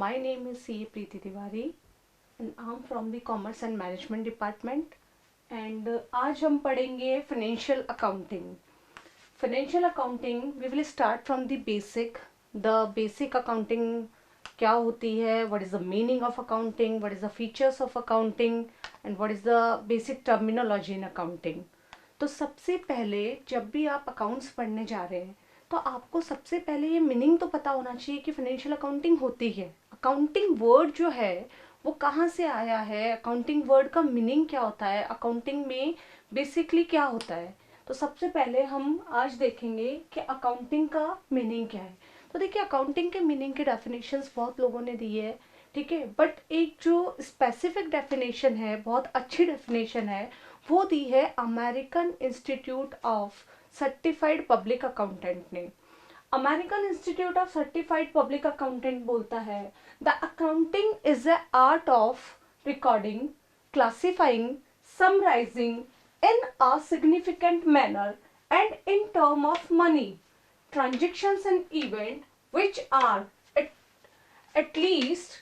My name is C. Preeti Tiwari and I'm from the Commerce and Management Department and आज हम पढ़ेंगे Financial Accounting. Financial Accounting we will start from the basic. The basic accounting क्या होती है, what is the meaning of accounting, what is the features of accounting and what is the basic terminology in accounting. तो सबसे पहले जब भी आप accounts पढ़ने जा रहे हैं तो आपको सबसे पहले ये मीनिंग तो पता होना चाहिए कि फाइनेंशियल अकाउंटिंग होती है. अकाउंटिंग वर्ड जो है वो कहाँ से आया है, अकाउंटिंग वर्ड का मीनिंग क्या होता है, अकाउंटिंग में बेसिकली क्या होता है. तो सबसे पहले हम आज देखेंगे कि अकाउंटिंग का मीनिंग क्या है. तो देखिए अकाउंटिंग के मीनिंग की डेफिनेशंस बहुत लोगों ने दी है, ठीक है, बट एक जो स्पेसिफिक डेफिनेशन है, बहुत अच्छी डेफिनेशन है, वो दी है American Institute of Certified Public Accountant ने. American Institute of Certified Public Accountant बोलता है the accounting is a art of recording, classifying, summarising in a significant manner and in term of money, transactions and event which are at least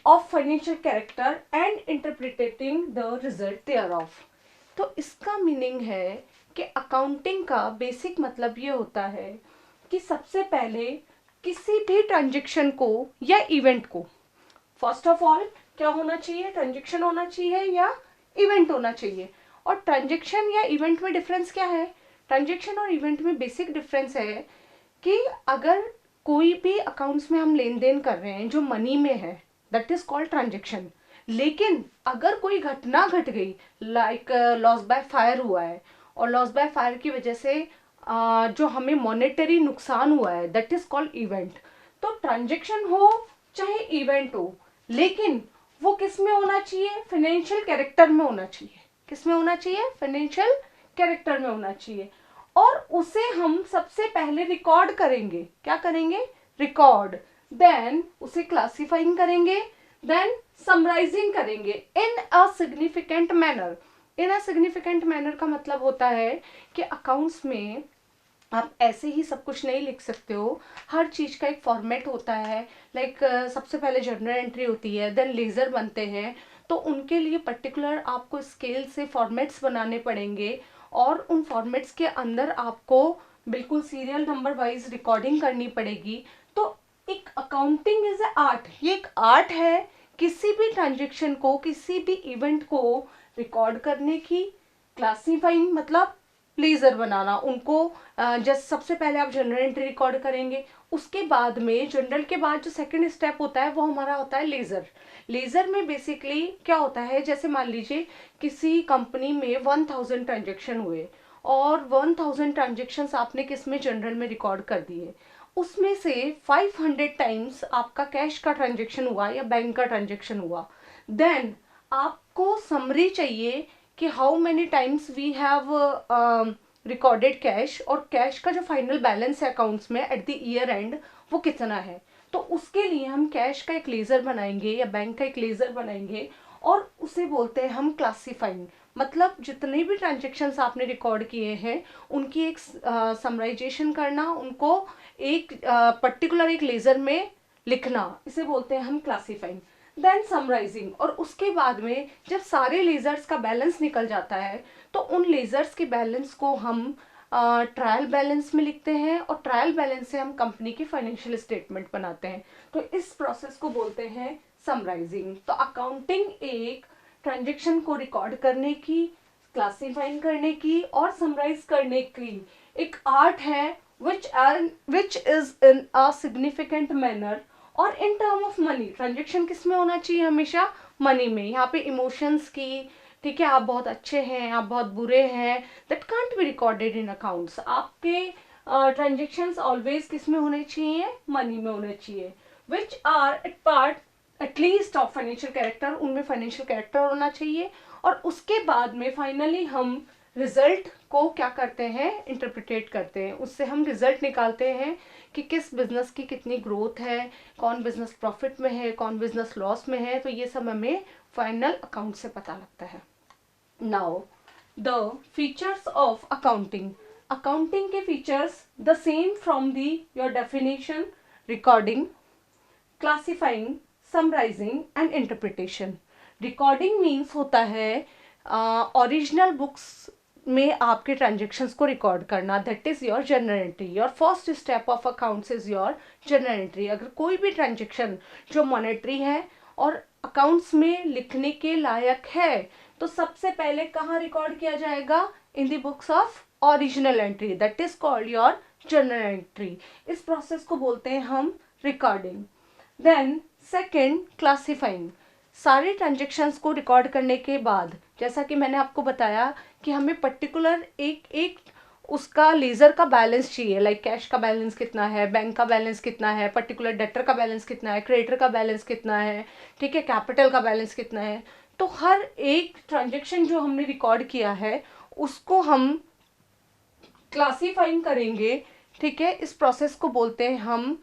of financial character and interpreting the result thereof. तो इसका meaning है कि accounting का basic मतलब ये होता है कि सबसे पहले किसी भी ट्रांजेक्शन को या इवेंट को, फर्स्ट ऑफ ऑल क्या होना चाहिए, ट्रांजेक्शन होना चाहिए या इवेंट होना चाहिए. और ट्रांजेक्शन या इवेंट में डिफरेंस क्या है, ट्रांजेक्शन और इवेंट में बेसिक डिफरेंस है कि अगर कोई भी अकाउंट्स में हम लेन देन कर रहे हैं जो मनी में है, दैट इज कॉल्ड ट्रांजेक्शन. लेकिन अगर कोई घटना घट गई, लाइक लॉस बाय फायर हुआ है और लॉस बाय फायर की वजह से जो हमें मॉनेटरी नुकसान हुआ है, दैट इज कॉल्ड इवेंट. तो ट्रांजेक्शन हो चाहे इवेंट हो, लेकिन वो किस में होना चाहिए, फाइनेंशियल कैरेक्टर में होना चाहिए. किस में होना चाहिए, फाइनेंशियल कैरेक्टर में होना चाहिए. और उसे हम सबसे पहले रिकॉर्ड करेंगे. क्या करेंगे, रिकॉर्ड. देन उसे क्लासिफाइंग करेंगे, देन समराइजिंग करेंगे in a significant manner. In a significant manner का मतलब होता है कि अकाउंट्स में आप ऐसे ही सब कुछ नहीं लिख सकते हो, हर चीज़ का एक फॉर्मेट होता है. लाइक सबसे पहले जर्नल एंट्री होती है, देन लेज़र बनते हैं. तो उनके लिए पर्टिकुलर आपको स्केल से फॉर्मेट्स बनाने पड़ेंगे और उन फॉर्मेट्स के अंदर आपको बिल्कुल सीरियल नंबर वाइज रिकॉर्डिंग करनी पड़ेगी. तो एक अकाउंटिंग इज अ आर्ट, ये एक आर्ट है किसी भी ट्रांजेक्शन को, किसी भी इवेंट को रिकॉर्ड करने की. क्लासीफाइंग मतलब लेजर बनाना उनको. जस्ट सबसे पहले आप जनरल एंट्री रिकॉर्ड करेंगे, उसके बाद में जनरल के बाद जो सेकंड स्टेप होता है वो हमारा होता है लेजर. लेजर में बेसिकली क्या होता है, जैसे मान लीजिए किसी कंपनी में 1000 ट्रांजेक्शन हुए और 1000 ट्रांजेक्शन्स आपने किस में, जनरल में रिकॉर्ड कर दिए. उसमें से 500 टाइम्स आपका कैश का ट्रांजेक्शन हुआ या बैंक का ट्रांजेक्शन हुआ. देन आपको समरी चाहिए कि how many times we have recorded cash, और कैश का जो फाइनल बैलेंस है अकाउंट्स में एट द ईयर एंड वो कितना है. तो उसके लिए हम कैश का एक लेजर बनाएंगे या बैंक का एक लेजर बनाएंगे और उसे बोलते हैं हम क्लासीफाइंग. मतलब जितने भी ट्रांजेक्शन्स आपने रिकॉर्ड किए हैं उनकी एक समराइजेशन करना, उनको एक पर्टिकुलर एक लेजर में लिखना, इसे बोलते हैं हम क्लासीफाइंग. देन समराइजिंग, और उसके बाद में जब सारे लेजर्स का बैलेंस निकल जाता है तो उन लेजर्स के बैलेंस को हम ट्रायल बैलेंस में लिखते हैं और ट्रायल बैलेंस से हम कंपनी की फाइनेंशियल स्टेटमेंट बनाते हैं. तो इस प्रोसेस को बोलते हैं समराइजिंग. तो अकाउंटिंग एक ट्रांजेक्शन को रिकॉर्ड करने की, क्लासीफाइंग करने की और समराइज करने की एक आर्ट है which is in a significant manner और in term of money. Transaction किस में होना चाहिए, हमेशा मनी में. यहाँ पे इमोशंस की, ठीक है, आप बहुत अच्छे हैं, आप बहुत बुरे हैं, that can't be recorded in accounts. आपके ट्रांजेक्शन्स ऑलवेज किस में होने चाहिए, मनी में होने चाहिए. Which are at part at least of financial character, उनमें फाइनेंशियल कैरेक्टर होना चाहिए. और उसके बाद में फाइनली हम रिजल्ट को क्या करते हैं, इंटरप्रिटेट करते हैं. उससे हम रिजल्ट निकालते हैं कि किस बिजनेस की कितनी ग्रोथ है, कौन बिजनेस प्रॉफिट में है, कौन बिजनेस लॉस में है. तो ये सब हमें फाइनल अकाउंट से पता लगता है. Now the features of accounting. Accounting के features the same from the your definition, recording, classifying, summarising and interpretation. Recording means होता है ओरिजिनल बुक्स में आपके ट्रांजेक्शन्स को रिकॉर्ड करना, that is your journal entry. Your first step of accounts is your journal entry. अगर कोई भी transaction जो मॉनेटरी है और अकाउंट्स में लिखने के लायक है तो सबसे पहले कहाँ रिकॉर्ड किया जाएगा? In the books of original entry, that is called your journal entry. इस प्रोसेस को बोलते हैं हम रिकॉर्डिंग। Then second, classifying. सारे ट्रांजेक्शन्स को रिकॉर्ड करने के बाद, जैसा कि मैंने आपको बताया कि हमें पर्टिकुलर एक उसका लेजर का बैलेंस चाहिए, लाइक कैश का बैलेंस कितना है, बैंक का बैलेंस कितना है, पर्टिकुलर डेटर का बैलेंस कितना है, क्रेडिटर का बैलेंस कितना है, ठीक है, कैपिटल का बैलेंस कितना है। तो हर एक ट्रांजेक्शन जो हमने रिकॉर्ड किया है उसको हम क्लासीफाइंग करेंगे, ठीक है। इस प्रोसेस को बोलते हैं हम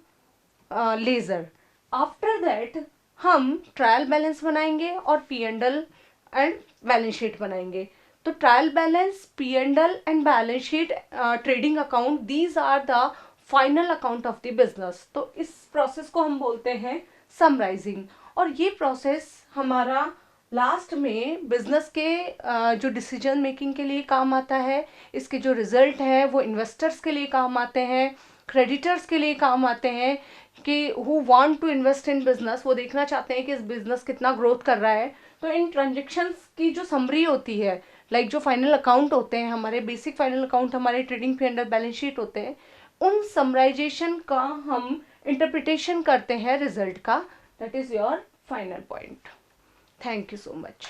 लेजर। आफ्टर दैट हम ट्रायल बैलेंस बनाएंगे और P and L and balance sheet बनाएंगे। तो trial balance, P and L and balance sheet, trading account, these are the final account of the business. तो इस प्रोसेस को हम बोलते हैं समराइजिंग। और ये प्रोसेस हमारा लास्ट में बिजनेस के जो डिसीजन मेकिंग के लिए काम आता है, इसके जो रिजल्ट है वो इन्वेस्टर्स के लिए काम आते हैं, क्रेडिटर्स के लिए काम आते हैं कि who want to invest in business, वो देखना चाहते हैं कि इस बिजनेस कितना ग्रोथ कर रहा है। तो इन ट्रांजेक्शन्स की जो समरी होती है, लाइक जो फाइनल अकाउंट होते हैं हमारे, बेसिक फाइनल अकाउंट हमारे trading P and L balance sheet होते हैं, उन समराइजेशन का हम इंटरप्रिटेशन करते हैं रिजल्ट का, that is your final point. Thank you so much.